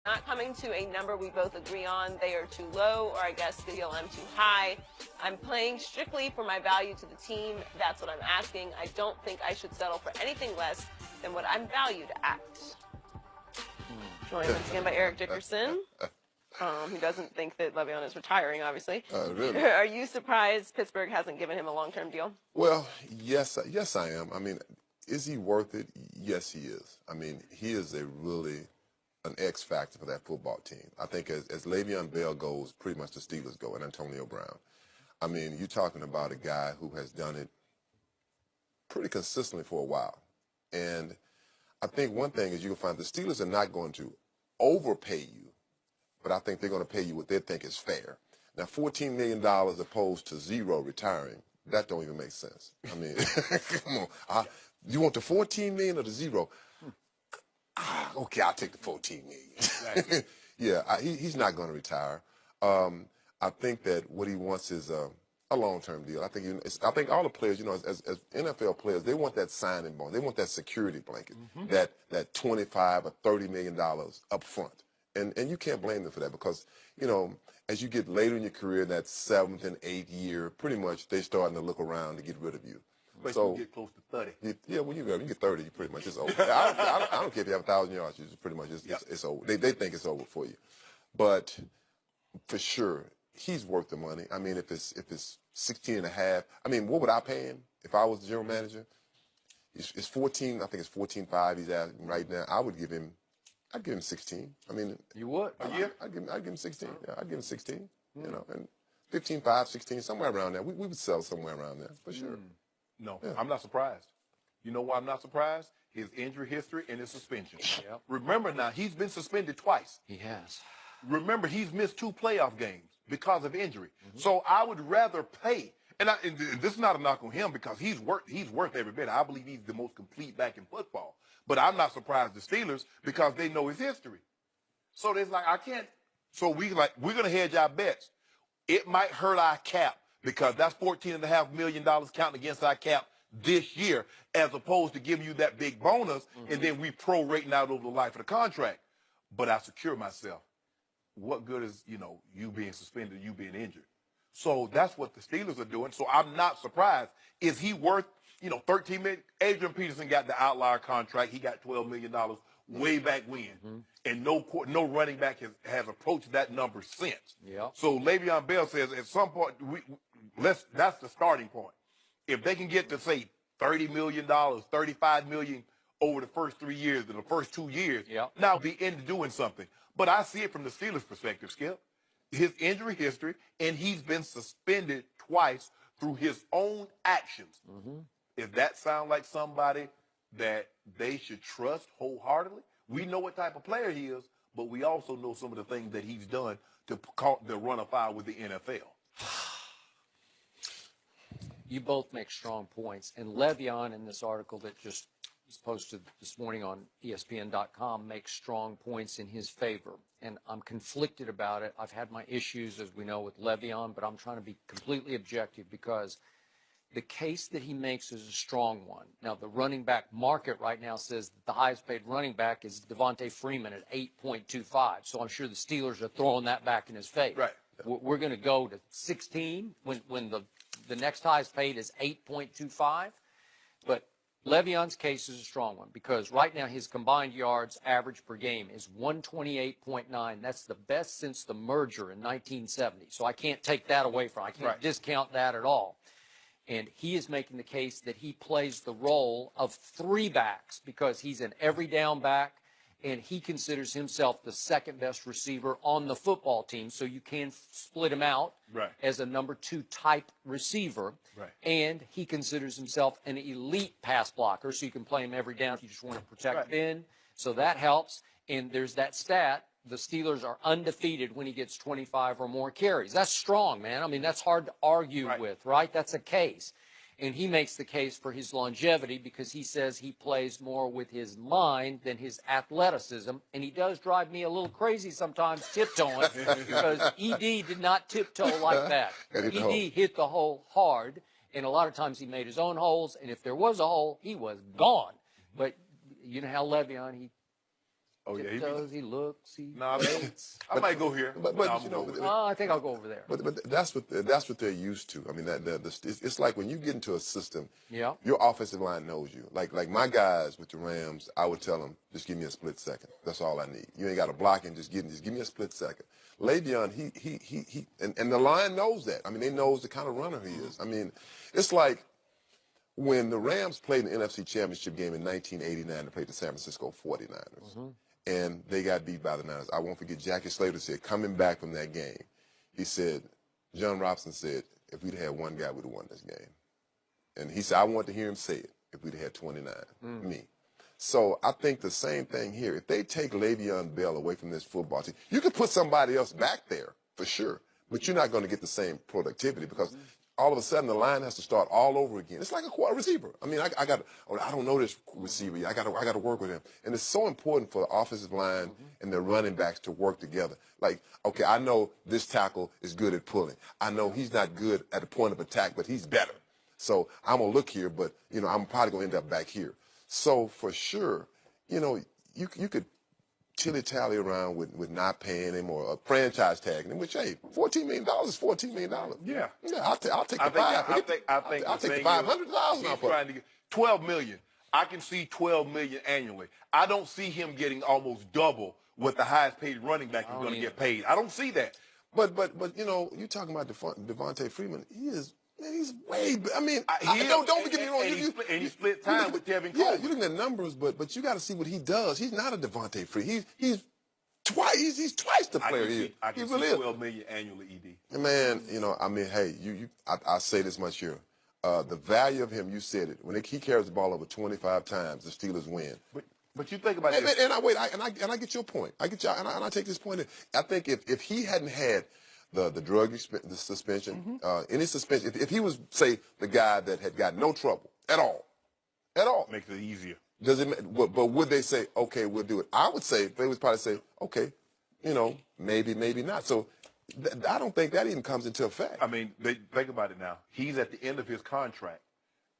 not coming to a number we both agree on. They are too low, or I guess feel I'm too high. I'm playing strictly for my value to the team. That's what I'm asking. I don't think I should settle for anything less than what I'm valued at. Joined once again by Eric Dickerson. He doesn't think that Le'Veon is retiring, obviously. Really? Are you surprised Pittsburgh hasn't given him a long-term deal? Well, yes, I am. I mean, is he worth it? Yes, he is. I mean, he is an X factor for that football team. I think as Le'Veon Bell goes, pretty much the Steelers go, and Antonio Brown. I mean, you're talking about a guy who has done it pretty consistently for a while. And I think one thing is you can find the Steelers are not going to overpay you, but I think they're going to pay you what they think is fair. Now, $14 million opposed to zero retiring, that don't even make sense. I mean, come on. You want the $14 million or the zero? Okay, I'll take the $14 million. Exactly. Yeah, he's not going to retire. I think that what he wants is a long-term deal. I think all the players, as NFL players, they want that signing bonus. They want that security blanket, that $25 or $30 million up front. And you can't blame them for that because, as you get later in your career, in that 7th and 8th year, pretty much they're starting to look around to get rid of you. But so, you get close to 30. Yeah, when you get 30, you pretty much it's over. I don't care if you have 1,000 yards. It's pretty much it's over. They think it's over for you. But for sure, he's worth the money. I mean, if it's 16 and a half, I mean, what would I pay him if I was the general manager? It's 14. I think it's 14.5 he's asking right now. I'd give him 16. I mean, you would? I'd give him 16. Yeah, I'd give him 16. And 15.5, 16, somewhere around there. We would sell somewhere around there for sure. No, yeah. I'm not surprised. You know why I'm not surprised? His injury history and his suspension. Yep. Remember now, he's been suspended twice. He has. Remember, he's missed 2 playoff games because of injury. So I would rather pay. And this is not a knock on him because he's worth every bit. I believe he's the most complete back in football. But I'm not surprised the Steelers because they know his history. So there's like, I can't. So we're going to hedge our bets. It might hurt our cap because that's $14.5 million counting against our cap this year as opposed to giving you that big bonus and then we prorating out over the life of the contract. But I secure myself. What good is, you being suspended, you being injured? So that's what the Steelers are doing. So I'm not surprised. Is he worth, $13 million? Adrian Peterson got the outlier contract. He got $12 million way back when. And no running back has approached that number since. Yep. So Le'Veon Bell says at some point, that's the starting point. If they can get to, say, $30 million, $35 million over the first 3 years or the first 2 years, now be into doing something. But I see it from the Steelers' perspective, Skip. His injury history, and he's been suspended twice through his own actions. If that sounds like somebody that they should trust wholeheartedly, we know what type of player he is, but we also know some of the things that he's done to run afoul with the NFL. You both make strong points. And Le'Veon, in this article that just was posted this morning on ESPN.com, makes strong points in his favor. And I'm conflicted about it. I've had my issues, as we know, with Le'Veon, but I'm trying to be completely objective because the case that he makes is a strong one. Now, the running back market right now says that the highest paid running back is Devontae Freeman at 8.25. So I'm sure the Steelers are throwing that back in his face. Right. We're going to go to 16 when the next highest paid is 8.25. But Le'Veon's case is a strong one because right now his combined yards average per game is 128.9. That's the best since the merger in 1970. So I can't take that away from him. I can't discount that at all. And he is making the case that he plays the role of 3 backs because he's an every down back and he considers himself the second best receiver on the football team. So you can split him out as a number 2 type receiver. And he considers himself an elite pass blocker. So you can play him every down if you just want to protect Ben. So that helps. And there's that stat. The Steelers are undefeated when he gets 25 or more carries. That's strong, man. I mean, that's hard to argue with, right? That's a case. And he makes the case for his longevity because he says he plays more with his mind than his athleticism. And he does drive me a little crazy sometimes tiptoeing because ED did not tiptoe like that. ED hit the hole hard, and a lot of times he made his own holes. And if there was a hole, he was gone. But you know how Le'Veon, Oh, yeah. Tiptoes, he looks, he Nah, waits. I might go here. But Nah, you know, Oh, I think I'll go over there. but that's what they're used to. I mean, it's like when you get into a system, Yeah. your offensive line knows you. Like my guys with the Rams, I would tell them, just give me a split second. That's all I need. You ain't got to block him. Just give me a split second. Le'Veon, and the line knows that. I mean, they knows the kind of runner he is. I mean, it's like when the Rams played in the NFC Championship game in 1989 to play the San Francisco 49ers. And they got beat by the Niners. I won't forget Jackie Slater said, coming back from that game, he said, John Robinson said, if we'd had one guy, we'd have won this game. And he said, I want to hear him say it, if we'd had 29, me. So I think the same thing here. If they take Le'Veon Bell away from this football team, you could put somebody else back there for sure, but you're not going to get the same productivity because all of a sudden the line has to start all over again. It's like a receiver. I mean, I don't know this receiver. I got to work with him, and it's so important for the offensive line and the running backs to work together. Like, okay, I know this tackle is good at pulling. I know he's not good at the point of attack, but he's better. So I'm gonna look here, but you know, I'm probably gonna end up back here. So for sure, you know, you could tilly-tally around with not paying him or franchise tagging him, which, hey, $14 million is $14 million. Yeah. Yeah, I'll take the I'll take the $500,000 off of trying to get $12 million. I can see $12 million annually. I don't see him getting almost double what the highest paid running back is going to get paid. I don't see that. But you know, you're talking about Devontae Freeman. He's way. I mean, don't get me wrong. And he split time with Tevin Coleman. Yeah, you're looking at numbers, but you got to see what he does. He's not a Devontae Freeman. He's twice. He's twice the player he is. I can see $12 million annually, ED. Man, you know, I mean, hey, I say this much here. The value of him, you said it. When he carries the ball over 25 times, the Steelers win. But you think about this. And I get your point. I get you, and I take this point. I think if he hadn't had the drug suspension, any suspension, if he was, say, the guy that had got no trouble at all, Makes it easier. does it? But would they say, okay, we'll do it? I would say they would probably say, okay, you know, maybe not. So I don't think that even comes into effect. I mean, think about it now. He's at the end of his contract.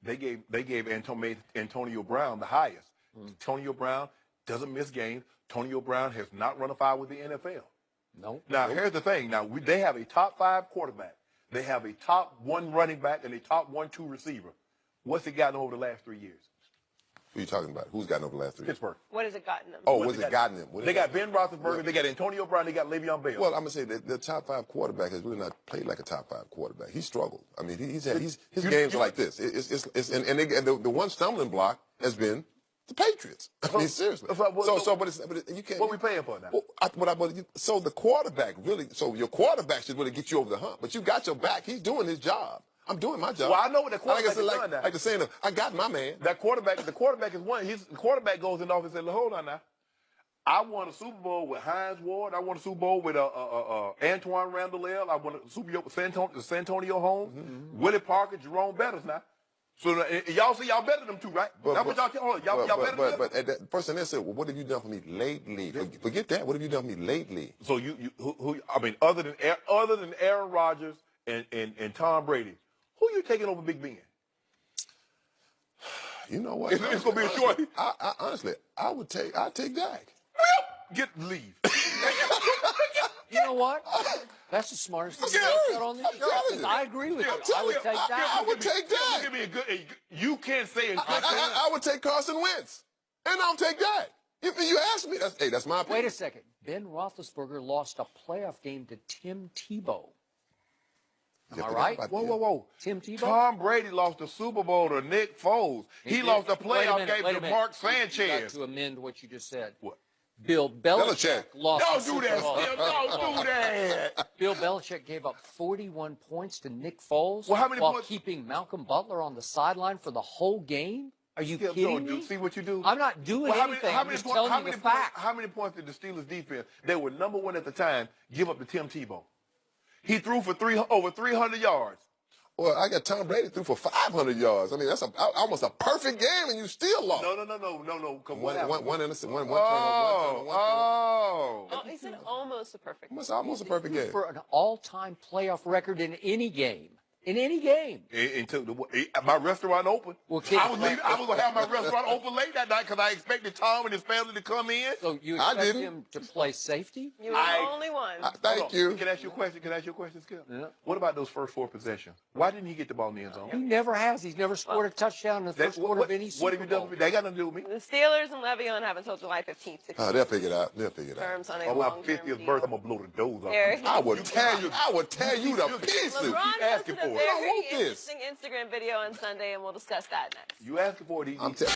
They gave Antonio Brown the highest. Antonio Brown doesn't miss games. Antonio Brown has not run afoul with the NFL. No. Now, here's the thing. Now, they have a top 5 quarterback. They have a top 1 running back and a top 1-2 receiver. What's it gotten over the last 3 years? Who are you talking about? Who's gotten over the last 3 years? Pittsburgh. What has it gotten them? Oh, what's it gotten them? They got Ben Roethlisberger. They got Antonio Brown. They got Le'Veon Bell. Well, I'm gonna say that the top 5 quarterback has really not played like a top 5 quarterback. He struggled. I mean, his games are like this. The one stumbling block has been the Patriots. I mean, seriously. But you can't. What we paying for now? So the quarterback really. So your quarterback should really get you over the hump. But you got your back. He's doing his job. I'm doing my job. Well, I know what the quarterback is doing now. Like the saying, I got my man. The quarterback is one. The quarterback goes in the office and says, hold on now. I won a Super Bowl with Hines Ward. I won a Super Bowl with Antoine Randall. I won a Super Bowl with Santonio Holmes, Willie Parker, Jerome Bettis now. So y'all say y'all better than them two, right? That's what y'all better than them? But at that person there said, well, what have you done for me lately? Forget that. What have you done for me lately? So I mean, other than Aaron Rodgers and Tom Brady, who you taking over Big Ben? You know what? It's gonna be a choice. Honestly, I'd take Dak. Leave. You know what? That's the smartest thing you've got on this show. I agree with you. I would take Dak. I would take Dak. Give me a good. You can't say it. I would take Carson Wentz, and I'll take Dak. If you ask me, that's my opinion. Wait a second. Ben Roethlisberger lost a playoff game to Tim Tebow. Am I right? Whoa. Tim Tebow? Tom Brady lost the Super Bowl to Nick Foles. He lost the playoff game to Mark Sanchez. You got to amend what you just said. What? Bill Belichick lost Don't the do Super that, Bowl. Steve. Don't do that. Bill Belichick gave up 41 points to Nick Foles Well, how many while points? keeping Malcolm Butler on the sideline for the whole game? Are you kidding me? See what you do? I'm not doing anything. I'm just telling you the fact. How many points did the Steelers defense, they were number 1 at the time, give up to Tim Tebow? He threw for over 300 yards. Well, I got Tom Brady threw for 500 yards. I mean, that's almost a perfect game, and you still lost. No. Come on. One innocent, one turnover. Oh, he said almost a perfect game. Almost a perfect game. For an all-time playoff record in any game. in any game. Until my restaurant open. Well, kid, I was gonna have my restaurant open late that night because I expected Tom and his family to come in. So you I expect didn't. him to play safety? You were the only one. Thank Hold on. you. Can I ask you a question? Can I ask you a question, Skip? Yeah. What about those first 4 possessions? Why didn't he get the ball in the end zone? He never has. He's never scored a touchdown in the first quarter of any What Super have you done Bowl. with me? They got nothing to do with me. The Steelers and Le'Veon have until July 15th to They'll figure it out. They'll figure it out. terms on a On my long-term 50th deal. birthday, I'm gonna blow the doors off. There he I would tear you. I would tear you to pieces. LeBron keep asking posted a for it. I very want this. interesting Instagram video on Sunday, and we'll discuss that next. You asking for it? I'm telling.